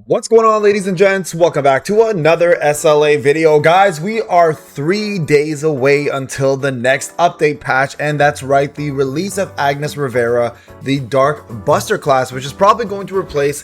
What's going on, ladies and gents? Welcome back to another SLA video. Guys, we are 3 days away until the next update patch, and that's right, the release of Agnes Rivera, the Dark Buster class, which is probably going to replace,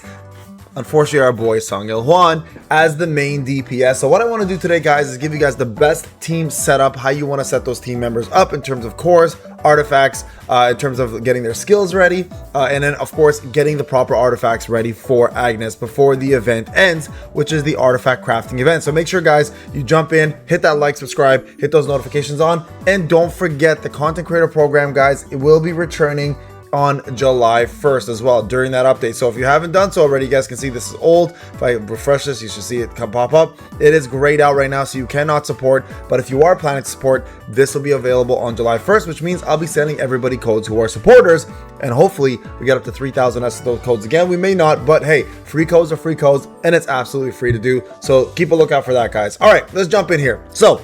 unfortunately, our boy Song Il Hwan as the main DPS. So what I want to do today, guys, is give you guys the best team setup, how you want to set those team members up in terms of cores, artifacts, in terms of getting their skills ready, and then of course getting the proper artifacts ready for Agnes before the event ends, which is the artifact crafting event. So make sure, guys, you jump in, hit that like, subscribe, hit those notifications on, and don't forget the content creator program, guys. It will be returning on July 1st as well during that update. So if you haven't done so already, you guys can see this is old. If I refresh this, you should see it pop up. It is grayed out right now, so you cannot support, but if you are planning to support, this will be available on July 1st, which means I'll be sending everybody codes who are supporters, and hopefully we get up to 3,000 those codes again. We may not, but hey, free codes are free codes, and it's absolutely free to do, so keep a lookout for that, guys. All right, let's jump in here. So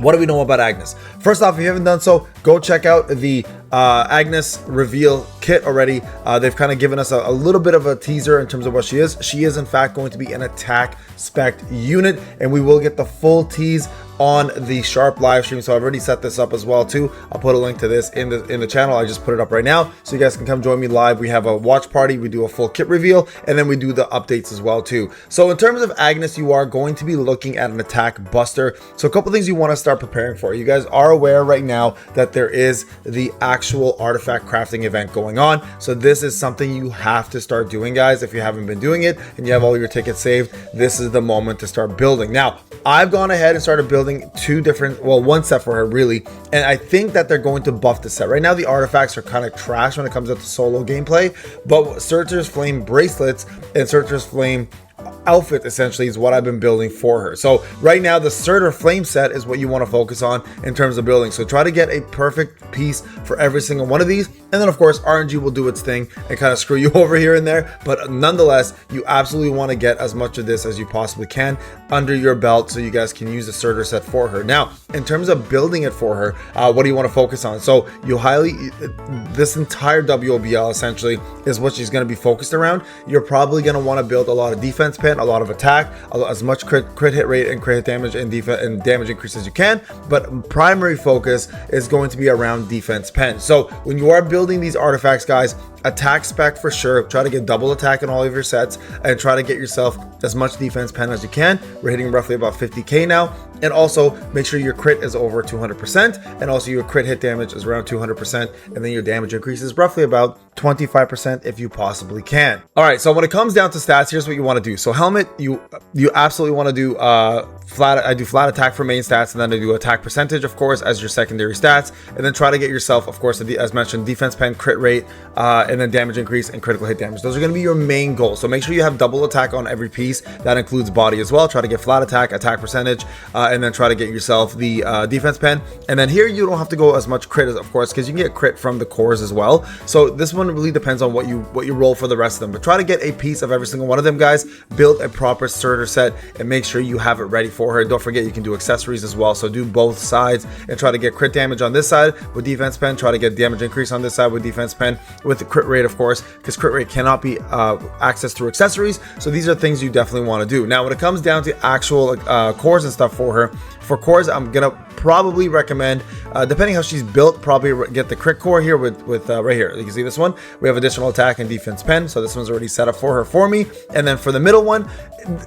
what do we know about Agnes? First off, if you haven't done so, go check out the Agnes reveal kit already. They've kind of given us a little bit of a teaser in terms of what she is. She is in fact going to be an attack spec unit, and we will get the full tease on the Sharp live stream. So I've already set this up as well too. I'll put a link to this in the channel. I just put it up right now, so you guys can come join me live. We have a watch party, we do a full kit reveal, and then we do the updates as well too. So in terms of Agnes, you are going to be looking at an attack buster. So a couple things you want to start preparing for. You guys are aware right now that there is the actual artifact crafting event going on, so this is something you have to start doing, guys. If you haven't been doing it and you have all your tickets saved, this is the moment to start building. Now I've gone ahead and started building one set for her really, and I think that they're going to buff the set. Right now the artifacts are kind of trash when it comes up to solo gameplay, but Searcher's Flame bracelets and Searcher's Flame outfit essentially is what I've been building for her. So right now the Searcher Flame set is what you want to focus on in terms of building. So try to get a perfect piece for every single one of these, and then of course RNG will do its thing and kind of screw you over here and there, but nonetheless you absolutely want to get as much of this as you possibly can under your belt so you guys can use the Searcher set for her. Now in terms of building it for her, what do you want to focus on? So this entire WOBL essentially is what she's going to be focused around. You're probably going to want to build a lot of defense pen, a lot of attack, as much crit hit rate and crit hit damage and defense and damage increase as you can, but primary focus is going to be around defense pen. So when you are building these artifacts, guys, attack spec for sure. Try to get double attack in all of your sets and try to get yourself as much defense pen as you can. We're hitting roughly about 50k now, and also make sure your crit is over 200%, and also your crit hit damage is around 200%, and then your damage increase is roughly about 25% if you possibly can. All right, so when it comes down to stats, here's what you want to do. So helmet, you absolutely want to do I do flat attack for main stats, and then I do attack percentage, of course, as your secondary stats, and then try to get yourself, of course, as mentioned, defense pen, crit rate, and then damage increase and critical hit damage. Those are going to be your main goals. So make sure you have double attack on every piece. That includes body as well. Try to get flat attack, attack percentage, and then try to get yourself the defense pen. And then here you don't have to go as much crit, as of course, because you can get crit from the cores as well. So this one really depends on what you roll for the rest of them, but try to get a piece of every single one of them, guys. Build a proper Searcher set and make sure you have it ready for her. Don't forget you can do accessories as well, so do both sides and try to get crit damage on this side with defense pen, try to get damage increase on this side with defense pen, with the crit rate, of course, because crit rate cannot be accessed through accessories. So these are things you definitely want to do. Now when it comes down to actual cores and stuff for her, for cores, I'm gonna probably recommend, depending how she's built, probably get the crit core here with right here. You can see this one. We have additional attack and defense pen, so this one's already set up for her for me. And then for the middle one,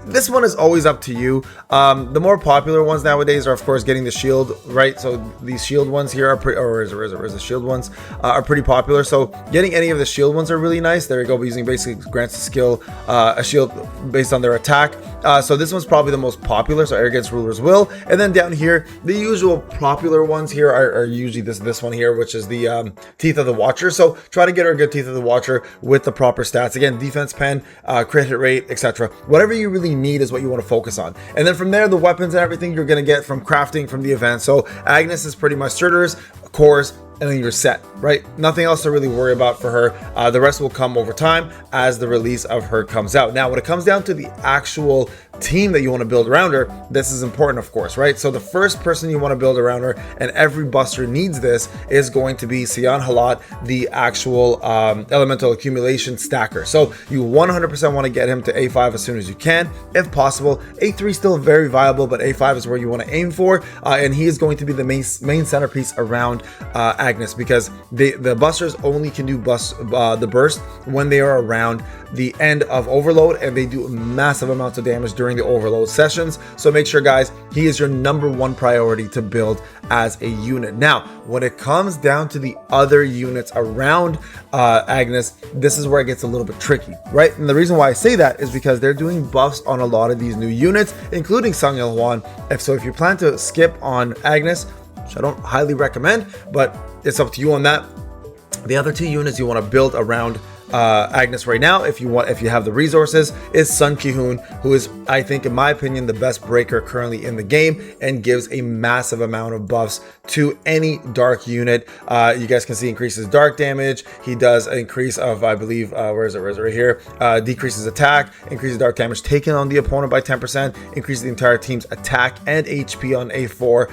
this one is always up to you. The more popular ones nowadays are, of course, getting the shield, right? So these shield ones here are pretty, or is the shield ones are pretty popular. So getting any of the shield ones are really nice. There you go. Using basically grants a skill, a shield based on their attack. So this one's probably the most popular. So Arrogance Ruler's Will, and then down here, the usual popular ones here are usually this one here, which is the Teeth of the Watcher. So try to get her a good Teeth of the Watcher with the proper stats. Again, defense pen, crit hit rate, etc. Whatever you really need is what you want to focus on. And then from there, the weapons and everything you're going to get from crafting from the event. So Agnes is pretty much Searchers, cores, and then you're set, right? Nothing else to really worry about for her. The rest will come over time as the release of her comes out. Now, when it comes down to the actual team that you want to build around her, this is important, of course, right? So the first person you want to build around her, and every buster needs this, is going to be Sian Halat, the actual elemental accumulation stacker. So you 100% want to get him to A5 as soon as you can, if possible. A3 is still very viable, but A5 is where you want to aim for, and he is going to be the main centerpiece around Agnes, because the busters only can do the burst when they are around the end of overload, and they do massive amounts of damage during the overload sessions. So make sure, guys, he is your #1 priority to build as a unit. Now, when it comes down to the other units around Agnes, this is where it gets a little bit tricky, right? And the reason why I say that is because they're doing buffs on a lot of these new units, including Sung Il Hwan. If you plan to skip on Agnes, which I don't highly recommend, but it's up to you on that. The other 2 units you want to build around Agnes right now, if you have the resources, is Sun Ki-hoon, who is, I think, in my opinion, the best breaker currently in the game, and gives a massive amount of buffs to any dark unit. You guys can see increases dark damage. He does an increase of, I believe, where is it right here, decreases attack, increases dark damage taken on the opponent by 10%, increases the entire team's attack and HP on A4.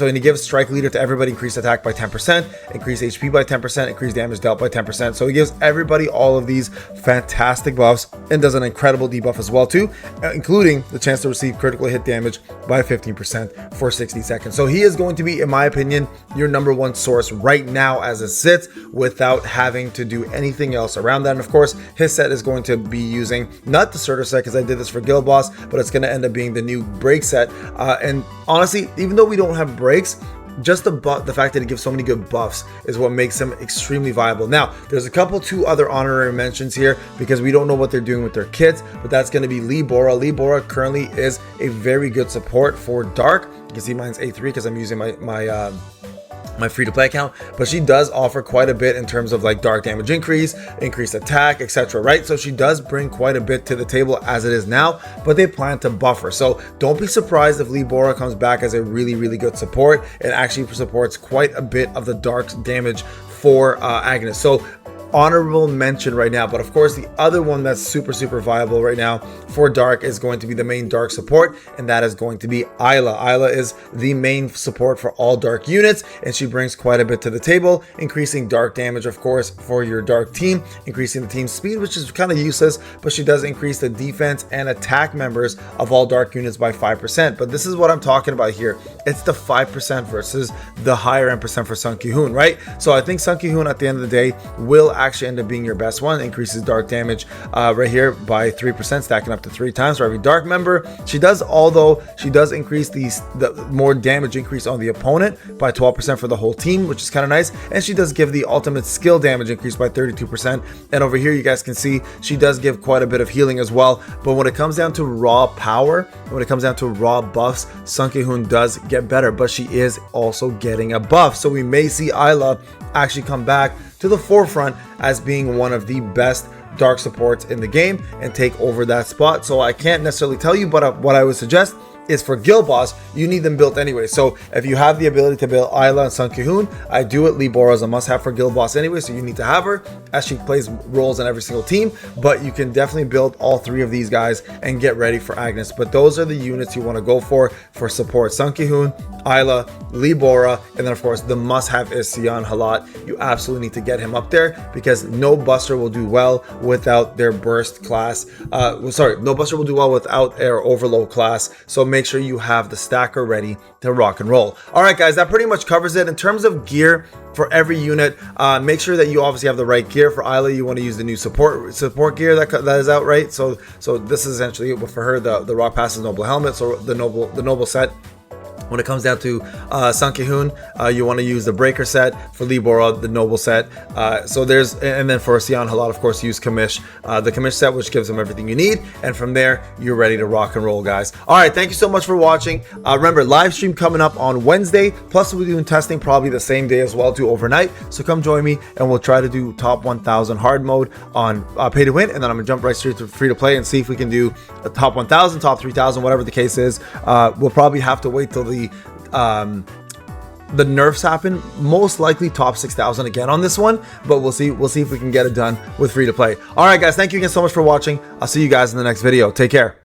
And he gives strike leader to everybody, increase attack by 10%, increase HP by 10%, increase damage dealt by 10%. So he gives everybody all of these fantastic buffs, and does an incredible debuff as well too, including the chance to receive critical hit damage by 15% for 60 seconds. So he is going to be, in my opinion, your #1 source right now as it sits, without having to do anything else around that. And of course, his set is going to be using not the starter set, because I did this for Guild Boss, but it's going to end up being the new break set. And honestly, even though we don't have breaks, just the fact that he gives so many good buffs is what makes him extremely viable. Now, there's a couple 2 other honorary mentions here, because we don't know what they're doing with their kits, but that's going to be Lee Bora. Lee Bora currently is a very good support for Dark. You can see mine's A3 because I'm using my free-to-play account, but she does offer quite a bit in terms of like dark damage increase, increased attack, etc., right? So she does bring quite a bit to the table as it is now, but they plan to buff her. So don't be surprised if Lee Bora comes back as a really good support, and actually supports quite a bit of the dark damage for Agnes. So honorable mention right now. But of course, the other one that's super viable right now for Dark is going to be the main Dark support, and that is going to be Isla. Isla is the main support for all Dark units, and she brings quite a bit to the table, increasing Dark damage, of course, for your Dark team, increasing the team speed, which is kind of useless, but she does increase the defense and attack members of all Dark units by 5%. But this is what I'm talking about here. It's the 5% versus the higher end percent for Sun Ki-hoon, right? So I think Sun Ki-hoon at the end of the day will actually end up being your best one. Increases dark damage right here by 3%, stacking up to 3 times for every dark member. She does, although she does increase the more damage increase on the opponent by 12% for the whole team, which is kind of nice. And she does give the ultimate skill damage increase by 32%. And over here you guys can see she does give quite a bit of healing as well. But when it comes down to raw power, when it comes down to raw buffs, Sun Ki-hoon does get better, but she is also getting a buff. So we may see Isla actually come back to the forefront as being one of the best dark supports in the game and take over that spot. So I can't necessarily tell you, but what I would suggest is for Guild Boss, you need them built anyway. So if you have the ability to build Isla and Sun Ki-hoon, I do it. Lee Bora is a must have for Guild Boss anyway, so you need to have her as she plays roles in every single team. But you can definitely build all 3 of these guys and get ready for Agnes. But those are the units you want to go for support: Sun Ki-hoon, Isla, Lee Bora, and then of course the must have is Sian Halat. You absolutely need to get him up there, because no buster will do well without their burst class. No buster will do well without their overload class. So make sure you have the stacker ready to rock and roll. All right, guys, that pretty much covers it. In terms of gear for every unit, make sure that you obviously have the right gear. For Isla, you want to use the new support gear that is out, right? So this is essentially for her the Rock Pass's Noble Helmet, so the Noble set. When it comes down to Sun Ki-hoon, you want to use the Breaker set. For Lee Bora, the Noble set. And then for Sian Halat, of course, use Kamish, the Kamish set, which gives them everything you need. And from there, you're ready to rock and roll, guys. All right, thank you so much for watching. Remember, live stream coming up on Wednesday. Plus, we'll be doing testing probably the same day as well, too, overnight. So come join me, and we'll try to do top 1,000 hard mode on pay to win. And then I'm gonna jump right straight to free to play and see if we can do a top 1,000, top 3,000, whatever the case is. We'll probably have to wait till the nerfs happen. Most likely top 6,000 again on this one, but we'll see if we can get it done with free to play. All right, guys, thank you again so much for watching. I'll see you guys in the next video. Take care.